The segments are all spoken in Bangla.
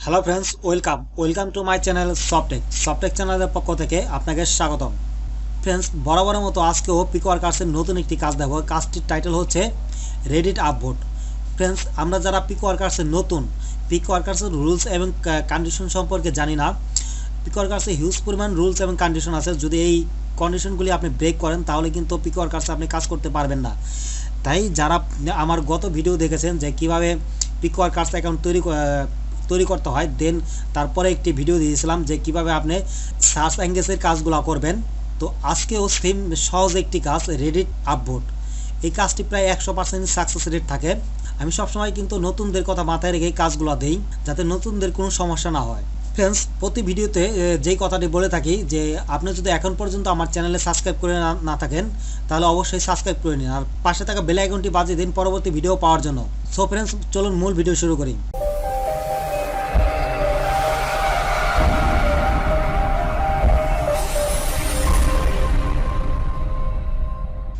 Hello friends, welcome to my channel Softech চ্যানেলের পক্ষ থেকে আপনাকে স্বাগতম। ফ্রেন্ডস, বরাবরের মতো আজকেও পিকওয়ার্কার্সের নতুন একটি কাজ দেবো। কাজটির টাইটেল হচ্ছে রেডিট আপভোট। ফ্রেন্ডস, আমরা যারা পিকওয়ার্কার্সের রুলস এবং কন্ডিশন সম্পর্কে জানি না। পিকওয়ার্কার্সে হিউজ পরিমাণ রুলস এবং কন্ডিশন আছে। যদি এই কন্ডিশনগুলি আপনি ব্রেক করেন তাহলে কিন্তু পিকওয়ার্কার্সে আপনি কাজ করতে পারবেন না। তাই যারা আমার গত ভিডিও দেখেছেন যে কীভাবে পিকওয়ার্কার্স অ্যাকাউন্ট তৈরি করতে হয়, দেন তারপরে একটি ভিডিও দিয়েছিলাম যে কিভাবে আপনি সার্চ এঙ্গেজের কাজগুলো করবেন। তো আজকেও সেম সহজ একটি কাজ, রেডিট আপভোট। এই কাজটি প্রায় 100% সাকসেস রেট থাকে। আমি সবসময় কিন্তু নতুনদের কথা মাথায় রেখে কাজগুলো দেই, যাতে নতুনদের কোনো সমস্যা না হয়। ফ্রেন্ডস, প্রতি ভিডিওতে যেই কথাটি বলে থাকি যে আপনি যদি এখন পর্যন্ত আমার চ্যানেলে সাবস্ক্রাইব করে না থাকেন তাহলে অবশ্যই সাবস্ক্রাইব করে নিন, আর পাশে থাকা বেল আইকনটি বাজিয়ে দিন পরবর্তী ভিডিও পাওয়ার জন্য। সো ফ্রেন্ডস, চলুন মূল ভিডিও শুরু করি।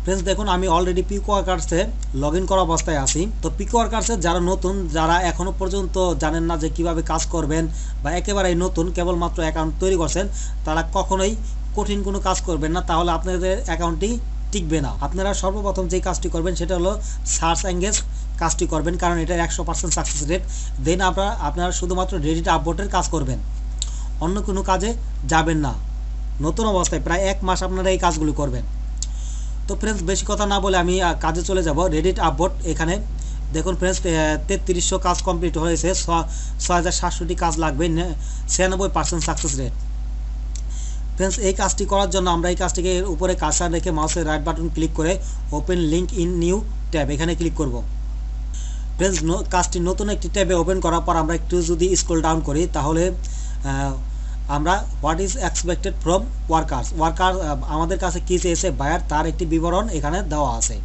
ফ্রেন্ডস, দেখুন আমি অলরেডি পিকওয়ার্কার্সে লগ ইন করা অবস্থায় আছি। তো পিকওয়ার্কার্সে যারা নতুন, যারা এখনও পর্যন্ত জানেন না যে কিভাবে কাজ করবেন বা একেবারেই নতুন কেবলমাত্র অ্যাকাউন্ট তৈরি করছেন, তারা কখনোই কঠিন কোনো কাজ করবেন না, তাহলে আপনাদের অ্যাকাউন্টটি টিকবে না। আপনারা সর্বপ্রথম যে কাজটি করবেন সেটা হলো সার্চ এঙ্গেজ কাজটি করবেন, কারণ এটার 100% সাকসেস রেট। দেন আপনারা শুধুমাত্র রেডিট আপভোটের কাজ করবেন, অন্য কোনো কাজে যাবেন না। নতুন অবস্থায় প্রায় 1 মাস আপনারা এই কাজগুলি করবেন। তো ফ্রেন্ডস, বেশি কথা না বলে আমি কাজে চলে যাব। রেডিট আপভোট, এখানে দেখুন ফ্রেন্ডস, 3300 কাজ কমপ্লিট হয়েছে, 6700টি কাজ লাগবে, 96% সাকসেস রেট। ফ্রেন্ডস, এই কাজটি করার জন্য আমরা এই কাজটিকে উপরে কার্সার রেখে মাউসের রাইট বাটন ক্লিক করে open link in new tab এখানে ক্লিক করব। ফ্রেন্ডস, কাজটি নতুন একটি ট্যাবে ওপেন করার পর আমরা একটু যদি স্ক্রল ডাউন করি তাহলে আমরা what is expected from worker আমাদের কাছে কী চেয়েছে বায়ার, তার একটি বিবরণ এখানে দেওয়া আছে।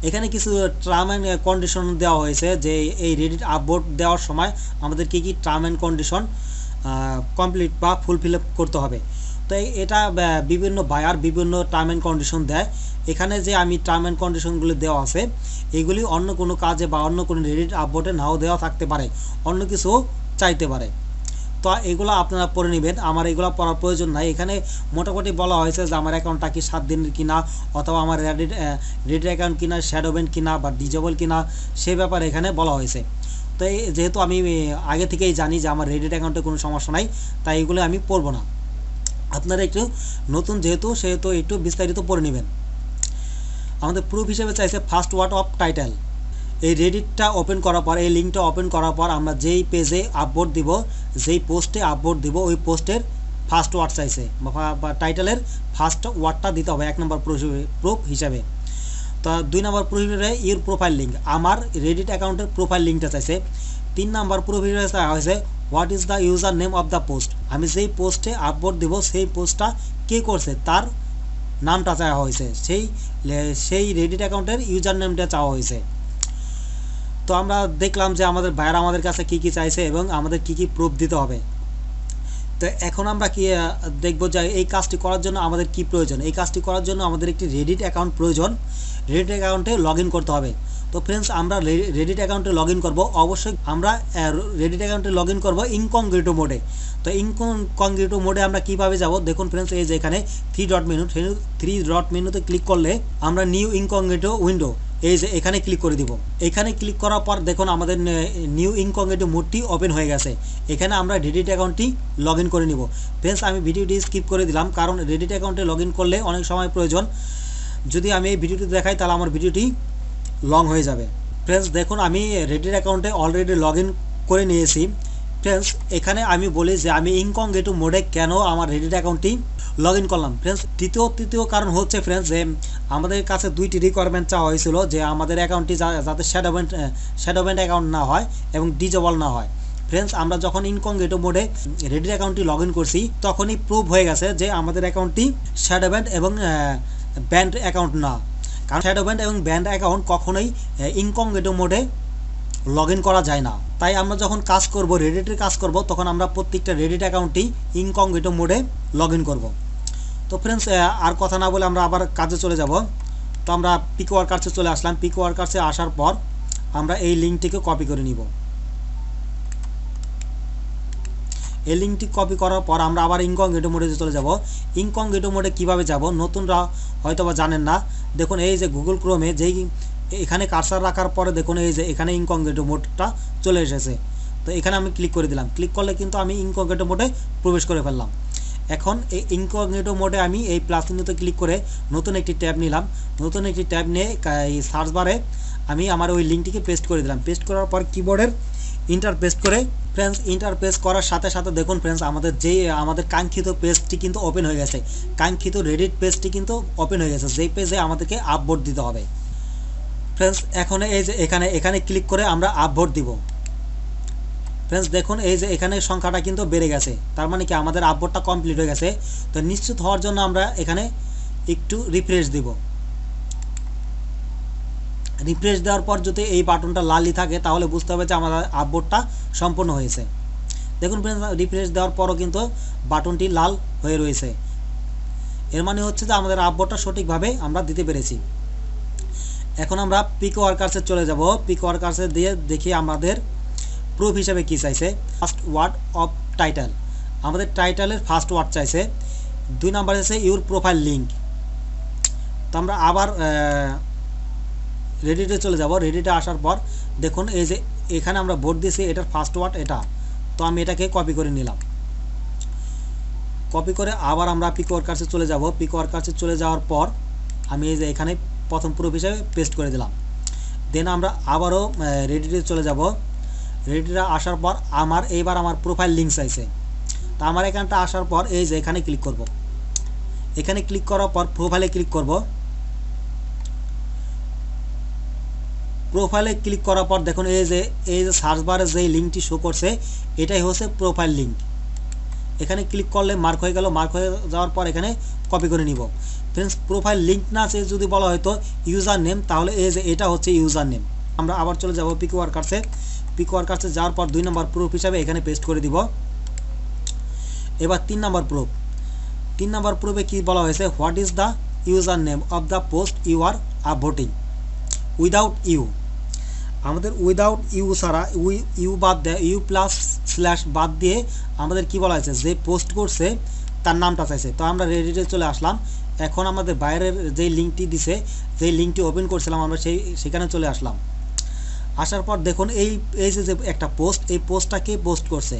এখানে কিছু টার্ম অ্যান্ড কন্ডিশন দেওয়া হয়েছে যে এই রেডিট আপভোট দেওয়ার সময় আমাদের কী কী টার্ম অ্যান্ড কন্ডিশন কমপ্লিট বা ফুলফিল করতে হবে। তো এটা বিভিন্ন বায়ার বিভিন্ন টার্ম অ্যান্ড কন্ডিশন দেয়। এখানে যে আমি টার্ম অ্যান্ড কন্ডিশনগুলি দেওয়া আছে এগুলি অন্য কোনো কাজে বা অন্য কোনো রেডিট আপভোটে নাও দেওয়া থাকতে পারে, অন্য কিছু চাইতে পারে। তো এগুলো আপনারা পড়ে নেবেন, আমার এগুলো পড়ার প্রয়োজন নাই। এখানে মোটামুটি বলা হয়েছে যে আমার অ্যাকাউন্টটা কি 7 দিনের কিনা, অথবা আমার রেডিট অ্যাকাউন্ট কিনা, শ্যাডো ব্যান্ড কিনা বা ডিজেবল কিনা, সে ব্যাপারে এখানে বলা হয়েছে। তো যেহেতু আমি আগে থেকেই জানি যে আমার রেডিট অ্যাকাউন্টে কোনো সমস্যা নাই, তাই এগুলো আমি পড়বো না। আপনারা একটু নতুন যেহেতু একটু বিস্তারিত পড়ে নেবেন। আমাদের প্রুফ হিসেবে চাইছে ফার্স্ট ওয়ার্ড অফ টাইটেল। এই রেডিটটা ওপেন করার পর, এই লিঙ্কটা ওপেন করার পর আমরা যেই পেজে আপভোট দিব, যেই পোস্টে আপভোট দিব, ওই পোস্টের ফার্স্ট ওয়ার্ড চাইছে বা টাইটেলের ফার্স্ট ওয়ার্ডটা দিতে হবে 1 নম্বর প্রুফ হিসাবে। তো 2 নম্বর প্রুফ হিসেবে ইউর প্রোফাইল লিঙ্ক, আমার রেডিট অ্যাকাউন্টের প্রোফাইল লিঙ্কটা চাইছে। 3 নম্বর প্রুফ হিসেবে চাওয়া হয়েছে what is the user name of the post, আমি যেই পোস্টে আপভোট দিব সেই পোস্টটা কে করছে তার নামটা চাওয়া হয়েছে, সেই রেডিট অ্যাকাউন্টের ইউজার নেমটা চাওয়া হয়েছে। তো আমরা দেখলাম যে আমাদের বায়ার আমাদের কাছে কি কি চাইছে এবং আমাদের কি কি প্রুফ দিতে হবে। তো এখন আমরা কি দেখব যে এই কাজটি করার জন্য আমাদের কি প্রয়োজন। এই কাজটি করার জন্য আমাদের একটি রেডিট অ্যাকাউন্ট প্রয়োজন, রেডিট অ্যাকাউন্টে লগ ইন করতে হবে। তো ফ্রেন্ডস, আমরা রেডিট অ্যাকাউন্টে লগ ইন করবো। অবশ্যই আমরা রেডিট অ্যাকাউন্টে লগ ইন করবো ইনকগনিটো মোডে। তো ইনকগনিটো মোডে আমরা কীভাবে যাব, দেখুন ফ্রেন্ডস, এই যে এখানে 3 ডট মেনুতে ক্লিক করলে আমরা নিউ ইনকগনিটো উইন্ডো, এই যে এখানে ক্লিক করে দিব। এখানে ক্লিক করার পর দেখুন আমাদের নিউ ইনকগনিটো মোডটি ওপেন হয়ে গেছে। এখানে আমরা রেডিট অ্যাকাউন্টটি লগ ইন করে নিব। ফ্রেন্ডস, আমি ভিডিওটি স্কিপ করে দিলাম, কারণ রেডিট অ্যাকাউন্টে লগ ইন করলে অনেক সময় প্রয়োজন। যদি আমি এই ভিডিওটি দেখাই তাহলে আমার ভিডিওটি লং হয়ে যাবে। ফ্রেন্ডস, দেখুন আমি রেডিট অ্যাকাউন্টে অলরেডি লগ ইন করে নিয়েছি। ফ্রেন্ডস, এখানে আমি বলি যে আমি ইনকগনিটো মোডে কেন আমার রেডিট অ্যাকাউন্টটি লগ ইন করলাম। ফ্রেন্ডস, তৃতীয় কারণ হচ্ছে ফ্রেন্ডস যে আমাদের কাছে 2টি রিকোয়ারমেন্ট চাওয়া হয়েছিল, যে আমাদের অ্যাকাউন্টটি যাতে শ্যাডো ব্যান্ড অ্যাকাউন্ট না হয় এবং ডিজেবল না হয়। ফ্রেন্ডস, আমরা যখন ইনকগনিটো মোডে রেডিট অ্যাকাউন্টটি লগ ইন করছি তখনই প্রুভ হয়ে গেছে যে আমাদের অ্যাকাউন্টটি শ্যাডো ব্যান্ড এবং ব্যান্ড অ্যাকাউন্ট না, কারণ শ্যাডো ব্যান্ড এবং ব্যান্ড অ্যাকাউন্ট কখনোই ইনকগনিটো মোডে লগ ইন করা যায় না। তাই আমরা যখন কাজ করব, রেডিটের কাজ করব, তখন আমরা প্রত্যেকটা রেডিট অ্যাকাউন্টটি ইনকগনিটো মোডে লগ ইন করবো। তো ফ্রেন্ডস, আর কথা না বলে আমরা আবার কাজে চলে যাব। তো আমরা পিকওয়ার্কার্সে চলে আসলাম। পিকওয়ার্কার্সে আসার পর আমরা এই লিঙ্কটিকে কপি করে নিব। এই লিঙ্কটি কপি করার পর আমরা আবার ইনকগনিটো মোডে চলে যাব। ইনকগনিটো মোডে কীভাবে যাব নতুনরা হয়তো বা জানেন না। দেখুন এই যে গুগল ক্রোমে যেই এখানে কার্সার রাখার পরে দেখুন এই যে এখানে ইনকগনিটো মোডটা চলে এসেছে। তো এখানে আমি ক্লিক করে দিলাম, ক্লিক করলে কিন্তু আমি ইনকগনিটো মোডে প্রবেশ করে ফেললাম। এখন এই ইনকগনিটো মোডে আমি এই প্লাস চিহ্নতে ক্লিক করে নতুন একটি ট্যাব নিলাম। নতুন একটি ট্যাব নিয়ে এই সার্চ বারে আমি আমার ওই লিঙ্কটিকে পেস্ট করে দিলাম। পেস্ট করার পর কিবোর্ডের ইন্টার পেস্ট করে ফ্রেন্ডস ইন্টার পেস্ট করার সাথে সাথে দেখুন ফ্রেন্ডস আমাদের কাঙ্ক্ষিত পেজটি কিন্তু ওপেন হয়ে গেছে। কাঙ্ক্ষিত রেডিট পেজটি কিন্তু ওপেন হয়ে গেছে, যেই পেজে আমাদেরকে আপভোট দিতে হবে। ফ্রেন্ডস এখন এই যে এখানে ক্লিক করে আমরা আপভোট দিব। ফ্রেন্ডস দেখুন এই যে এখানে সংখ্যাটা কিন্তু বেড়ে গেছে, তার মানে কি আমাদের আপভোটটা কমপ্লিট হয়ে গেছে। তো নিশ্চিত হওয়ার জন্য আমরা এখানে একটু রিফ্রেশ দিব। রিফ্রেশ দেওয়ার পর যদি এই বাটনটা লালই থাকে তাহলে বুঝতে হবে যে আমাদের আপভোটটা সম্পূর্ণ হয়েছে। দেখুন ফ্রেন্ডস রিফ্রেশ দেওয়ার পরও কিন্তু বাটনটি লাল হয়ে রয়েছে, এর মানে হচ্ছে যে আমাদের আপভোটটা সঠিকভাবে আমরা দিতে পেরেছি। এখন আমরা পিকওয়ার্কার্সে চলে যাব। পিকওয়ার্কার্সে দিয়ে দেখি আমাদের প্রুফ হিসেবে কি চাইছে। ফার্স্ট ওয়ার্ড অফ টাইটেল, আমাদের টাইটেলের ফার্স্ট ওয়ার্ড চাইছে। 2 নাম্বার আছে ইউর প্রোফাইল লিঙ্ক। তো আমরা আবার রেডিটে চলে যাব। রেডিটে আসার পর দেখুন এই যে এখানে আমরা ভোট দিয়েছি, এটার ফার্স্ট ওয়ার্ড এটা। তো আমি এটাকে কপি করে নিলাম। কপি করে আবার আমরা পিকওয়ার্কার্সে চলে যাব। পিকওয়ার্কার্সে চলে যাওয়ার পর আমি এই যে এখানে প্রথম প্রুফ হিসেবে পেস্ট করে দিলাম। দেন আমরা আবারও রেডিটে চলে যাব। রেডিটে আসার পর এইবার আমার প্রোফাইল লিঙ্ক চাইছে। তা আমার এখানটা আসার পর এই যে এখানে ক্লিক করব। এখানে ক্লিক করার পর প্রোফাইলে ক্লিক করব। প্রোফাইলে ক্লিক করার পর দেখুন এই যে সার্চ বারে যে লিঙ্কটি শো করছে এটাই হচ্ছে প্রোফাইল লিঙ্ক। এখানে ক্লিক করলে মার্ক হয়ে গেল। মার্ক হয়ে যাওয়ার পর এখানে কপি করে নিব। ফ্রেন্ডস প্রোফাইল লিঙ্ক না চেয়ে যদি বলা হয়তো ইউজার নেম, তাহলে এই যে এটা হচ্ছে ইউজার নেম। আমরা আবার চলে যাব পিকওয়ার্কার্সে। পিকওয়ার্কার্সে যাওয়ার পর 2 নম্বর প্রুফ হিসাবে এখানে পেস্ট করে দিব। এবার 3 নম্বর প্রুফ। 3 নম্বর প্রুফে কি বলা হয়েছে, what is the user name of the post you are upvoting without U. আমাদের উইদাউট ইউ ছাড়া ইউ বাদ দেয়, ইউ প্লাস স্ল্যাশ বাদ দিয়ে আমাদের কি বলা হয়েছে, যে পোস্ট করছে তার নামটা চাইছে। তো আমরা রেডিটে চলে আসলাম। এখন আমাদের বাইরের যেই লিঙ্কটি দিছে, যেই লিঙ্কটি ওপেন করছিলাম আমরা সেখানে চলে আসলাম। আসার পর দেখুন এই যে একটা পোস্ট, এই পোস্টটাকে পোস্ট করছে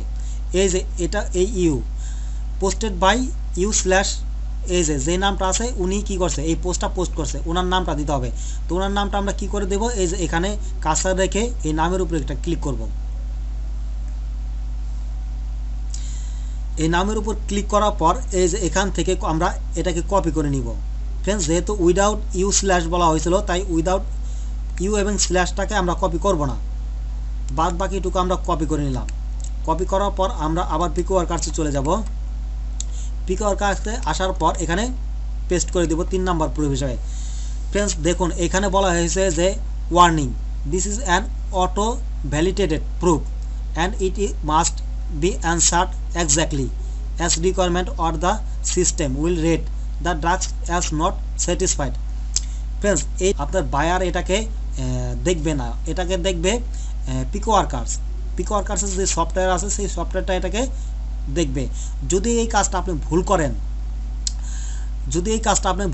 এই যে এটা এই you posted by u slash এই যে নামটা আছে উনি কি করছে এই পোস্টটা পোস্ট করছে, ওনার নামটা দিতে হবে। তো ওনার নামটা আমরা কি করে দেব, এই যে এখানে কার্সার রেখে এই নামের উপরে একটা ক্লিক করব। এই নামের উপর ক্লিক করার পর এই যে এখান থেকে আমরা এটাকে কপি করে নিব। ফ্রেন্ডস যেহেতু উইদাউট ইউ স্ল্যাশ বলা হয়েছিল, তাই উইদাউট ইউ এবং স্ল্যাশটাকে আমরা কপি করব না, বাদ বাকিটুকু আমরা কপি করে নিলাম। কপি করার পর আমরা আবার পিকওয়ার্কার্সে চলে যাব। পিকওয়ার্কার্সে আসার পর এখানে পেস্ট করে দেব 3 নম্বর প্রুফ হিসাবে। ফ্রেন্ডস দেখুন এখানে বলা হয়েছে যে warning, this is an auto validated proof and it must be answered exactly as requirement or the system will rate the drugs as not satisfied. Friends এই আপনার বায়ার এটাকে দেখবে না, এটাকে দেখবে পিকওয়ার্কার্সের যে সফটওয়্যার আছে সেই সফটওয়্যারটা এটাকে দেখবে। যদি এই কাজটা আপনি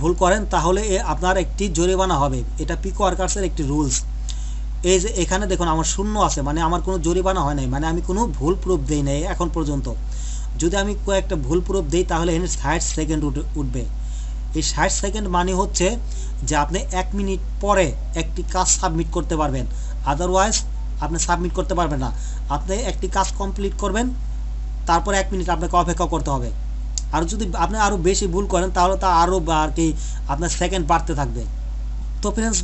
ভুল করেন তাহলে আপনার একটি জরিমানা হবে। এটা পিকওয়ার্কার্সের একটি রুলস। এই যে এখানে দেখুন আমার 0 আছে, মানে আমার কোনো জরিমানা হয় নাই, মানে আমি কোনো ভুল প্রুফ দেই নাই এখন পর্যন্ত। যদি আমি কয়েকটা ভুল প্রুফ দিই তাহলে এখানে 60 সেকেন্ড উঠবে। এই 60 সেকেন্ড মানে হচ্ছে যে আপনি 1 মিনিট পরে একটি কাজ সাবমিট করতে পারবেন, আদারওয়াইজ আপনি সাবমিট করতে পারবেন না। আপনি একটি কাজ কমপ্লিট করবেন, তারপর 1 মিনিট আপনাকে অপেক্ষা করতে হবে। আর যদি আপনি আরও বেশি ভুল করেন তাহলে তা আরও আর কি আপনার সেকেন্ড বাড়তে থাকবে। তো ফ্রেন্ডস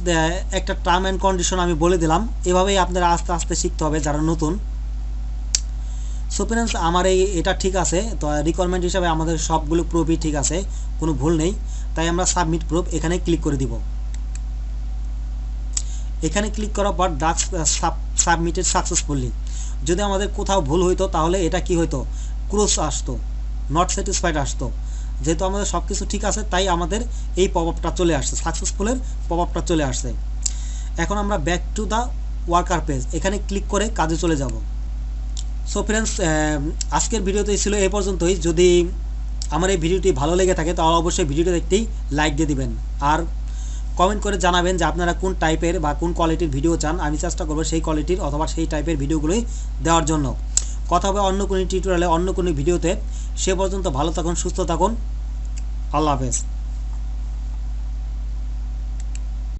একটা টার্ম অ্যান্ড কন্ডিশন আমি বলে দিলাম, এভাবেই আপনারা আস্তে আস্তে শিখতে হবে যারা নতুন। সো ফ্রেন্ডস আমার এটা ঠিক আছে। তো রিকোয়ারমেন্ট হিসাবে আমাদের সবগুলো প্রুফই ঠিক আছে, কোনো ভুল নেই। তাই আমরা সাবমিট প্রুফ এখানে ক্লিক করে দিব। এখানে ক্লিক করার পর ডাক্স সাবমিটেড সাকসেসফুলি। যদি আমাদের কোথাও ভুল হইতো তাহলে এটা কি হইতো, ক্রস আসতো, নট স্যাটিসফাইড আসতো। যেহেতু আমাদের সব কিছু ঠিক আছে তাই আমাদের এই পপআপটা চলে আসছে, সাকসেসফুলের পপআপটা চলে আসছে। এখন আমরা back to the worker page এখানে ক্লিক করে কাজে চলে যাব। সো ফ্রেন্ডস, আজকের ভিডিওতে ছিল এই পর্যন্তই। যদি আমার এই ভিডিওটি ভালো লেগে থাকে তাহলে অবশ্যই ভিডিওটি দেখতেই লাইক দিয়ে দিবেন, আর কমেন্ট করে জানাবেন যে আপনারা কোন টাইপের বা কোন কোয়ালিটির ভিডিও চান। আমি চেষ্টা করবো সেই কোয়ালিটির অথবা সেই টাইপের ভিডিওগুলোই দেওয়ার জন্য। কথা হবে অন্য কোনো টিউটোরিয়ালে, অন্য কোনো ভিডিওতে। সে পর্যন্ত ভালো থাকুন, সুস্থ থাকুন। আল্লাহ হাফেজ।